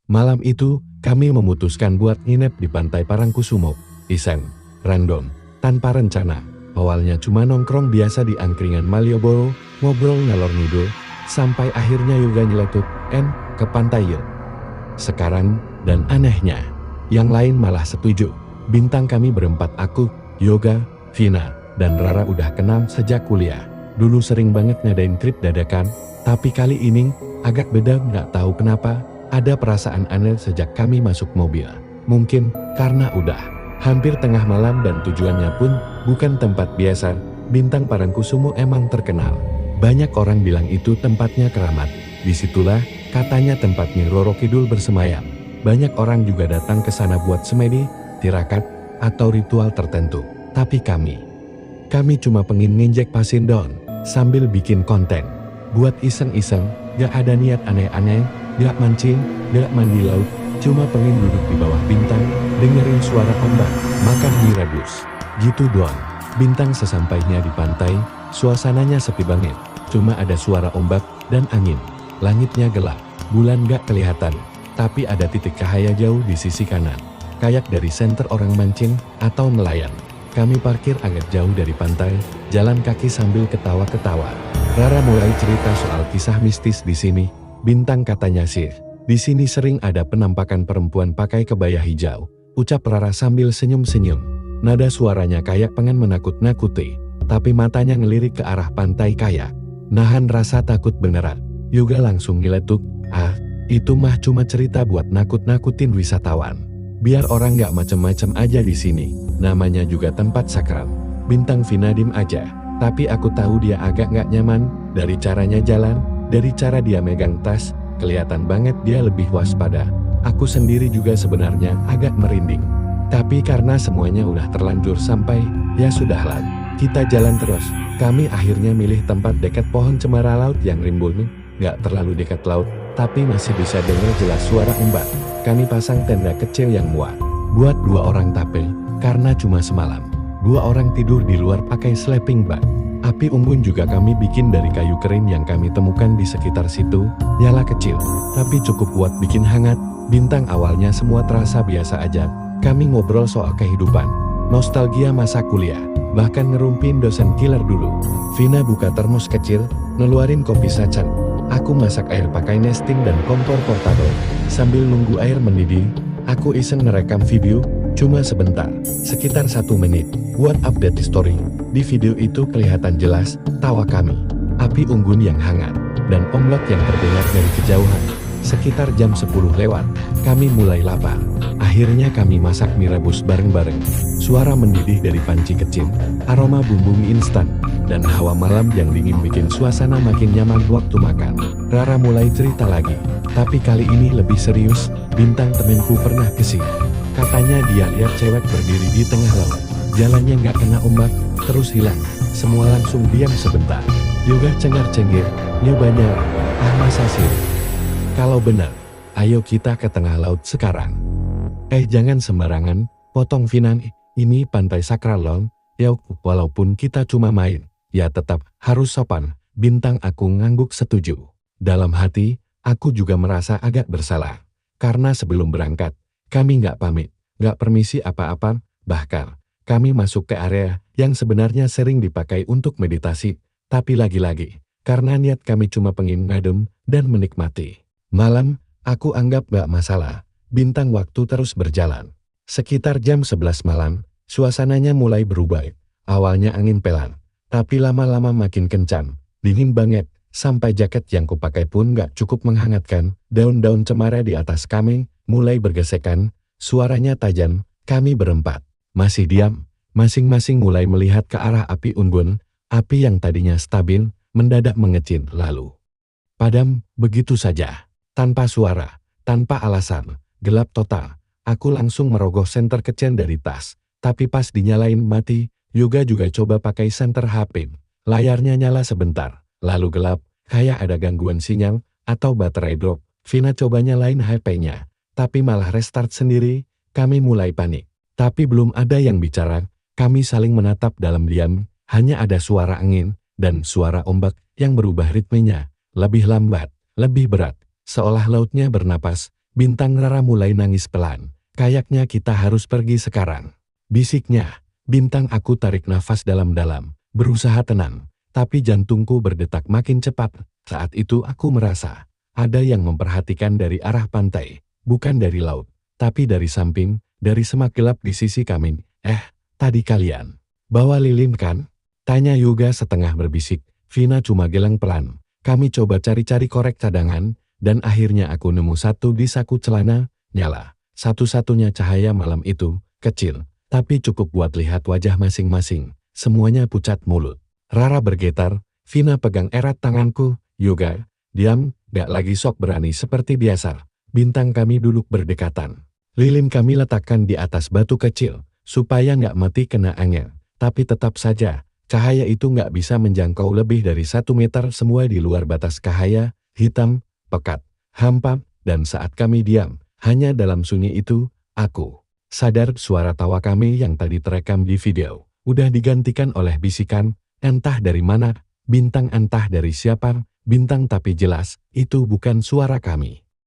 Malam itu, kami memutuskan buat nginep di pantai Parangkusumo. Iseng, random, tanpa rencana. Awalnya cuma nongkrong biasa di angkringan Malioboro, ngobrol ngalor ngidul, sampai akhirnya Yoga nyeletuk, ke pantai yuk. Sekarang, dan anehnya, yang lain malah setuju. Bintang kami berempat, aku, Yoga, Vina, dan Rara udah kenal sejak kuliah. Dulu sering banget ngadain trip dadakan, tapi kali ini, agak beda. Nggak tahu kenapa, ada perasaan aneh sejak kami masuk mobil. Mungkin, karena udah hampir tengah malam dan tujuannya pun bukan tempat biasa. Bintang Parangkusumo emang terkenal. Banyak orang bilang itu tempatnya keramat. Disitulah, katanya tempat Nyi Roro Kidul bersemayam. Banyak orang juga datang ke sana buat semedi, tirakat, atau ritual tertentu. Tapi kami cuma pengen nginjek pasir down, sambil bikin konten. Buat iseng-iseng, gak ada niat aneh-aneh, gak mancing, gak mandi laut, cuma pengen duduk di bawah Bintang, dengerin suara ombak, makan mie rebus. Gitu doang. Bintang sesampainya di pantai, suasananya sepi banget. Cuma ada suara ombak dan angin. Langitnya gelap, bulan gak kelihatan, tapi ada titik cahaya jauh di sisi kanan. Kayak dari senter orang mancing atau nelayan. Kami parkir agak jauh dari pantai, jalan kaki sambil ketawa-ketawa. Rara mulai cerita soal kisah mistis di sini. Bintang katanya sih, di sini sering ada penampakan perempuan pakai kebaya hijau. Ucap Rara sambil senyum-senyum. Nada suaranya kayak pengen menakut-nakuti, tapi matanya ngelirik ke arah pantai kayak nahan rasa takut beneran. Yoga langsung nyeletuk, itu mah cuma cerita buat nakut-nakutin wisatawan. Biar orang gak macem-macem aja di sini. Namanya juga tempat sakral. Bintang Vina dim aja. Tapi aku tahu dia agak gak nyaman. Dari caranya jalan, dari cara dia megang tas, kelihatan banget dia lebih waspada. Aku sendiri juga sebenarnya agak merinding. Tapi karena semuanya udah terlanjur sampai, ya sudahlah. Kita jalan terus. Kami akhirnya milih tempat dekat pohon cemara laut yang rimbun. Gak terlalu dekat laut, tapi masih bisa dengar jelas suara ombak. Kami pasang tenda kecil yang muat buat 2 orang, tapi karena cuma semalam, 2 orang tidur di luar pakai sleeping bag. Api unggun juga kami bikin dari kayu kering yang kami temukan di sekitar situ. Nyala kecil, tapi cukup buat bikin hangat. Bintang awalnya semua terasa biasa aja. Kami ngobrol soal kehidupan, nostalgia masa kuliah, bahkan ngerumpin dosen killer dulu. Vina buka termos kecil, ngeluarin kopi sacan. Aku masak air pakai nesting dan kompor portable. Sambil nunggu air mendidih, aku iseng ngerekam video, cuma sebentar, sekitar 1 menit, buat update di story. Di video itu kelihatan jelas, tawa kami, api unggun yang hangat, dan omlot yang terdengar dari kejauhan. Sekitar jam 10 lewat, kami mulai lapar. Akhirnya kami masak mie rebus bareng-bareng. Suara mendidih dari panci kecil, aroma bumbu mie instan, dan hawa malam yang dingin bikin suasana makin nyaman waktu makan. Rara mulai cerita lagi, tapi kali ini lebih serius. Bintang temenku pernah kesini. Katanya dia lihat cewek berdiri di tengah laut. Jalannya nggak kena ombak, terus hilang. Semua langsung diam sebentar. Yoga cengar-cengir, nyobanya, masa sih? Kalau benar, ayo kita ke tengah laut sekarang. Jangan sembarangan, potong Vina, ini pantai sakral loh. Ya, walaupun kita cuma main, ya tetap harus sopan. Bintang aku ngangguk setuju. Dalam hati, aku juga merasa agak bersalah. Karena sebelum berangkat, kami nggak pamit, nggak permisi apa-apa, bahkan kami masuk ke area yang sebenarnya sering dipakai untuk meditasi. Tapi lagi-lagi, karena niat kami cuma pengen ngadem dan menikmati malam, aku anggap gak masalah. Bintang waktu terus berjalan. Sekitar jam 11 malam, suasananya mulai berubah. Awalnya angin pelan, tapi lama-lama makin kencang. Dingin banget, sampai jaket yang kupakai pun gak cukup menghangatkan. Daun-daun cemara di atas kami mulai bergesekan, suaranya tajam. Kami berempat masih diam, masing-masing mulai melihat ke arah api unggun. Api yang tadinya stabil, mendadak mengecil lalu padam begitu saja. Tanpa suara, tanpa alasan, gelap total. Aku langsung merogoh senter kecil dari tas. Tapi pas dinyalain mati, Yoga juga coba pakai senter HP. Layarnya nyala sebentar, lalu gelap, kayak ada gangguan sinyal, atau baterai drop. Vina coba nyalain HP-nya, tapi malah restart sendiri. Kami mulai panik. Tapi belum ada yang bicara, kami saling menatap dalam diam. Hanya ada suara angin, dan suara ombak yang berubah ritmenya. Lebih lambat, lebih berat. Seolah lautnya bernapas. Bintang Rara mulai nangis pelan. Kayaknya kita harus pergi sekarang. Bisiknya. Bintang aku tarik nafas dalam-dalam. Berusaha tenang. Tapi jantungku berdetak makin cepat. Saat itu aku merasa ada yang memperhatikan dari arah pantai. Bukan dari laut. Tapi dari samping, dari semak gelap di sisi kami. Tadi kalian bawa lilin kan? Tanya Yoga setengah berbisik. Vina cuma gelang pelan. Kami coba cari-cari korek cadangan, dan akhirnya aku nemu satu di saku celana, nyala. Satu-satunya cahaya malam itu, kecil, tapi cukup buat lihat wajah masing-masing. Semuanya pucat mulut. Rara bergetar, Vina pegang erat tanganku. Yoga, diam, gak lagi sok berani seperti biasa. Bintang kami duduk berdekatan. Lilin kami letakkan di atas batu kecil, supaya gak mati kena angin. Tapi tetap saja, cahaya itu gak bisa menjangkau lebih dari 1 meter, semua di luar batas cahaya, hitam, pekat, hampa, dan saat kami diam, hanya dalam sunyi itu, aku sadar suara tawa kami yang tadi terekam di video, udah digantikan oleh bisikan, entah dari mana, bintang entah dari siapa, bintang tapi jelas, itu bukan suara kami.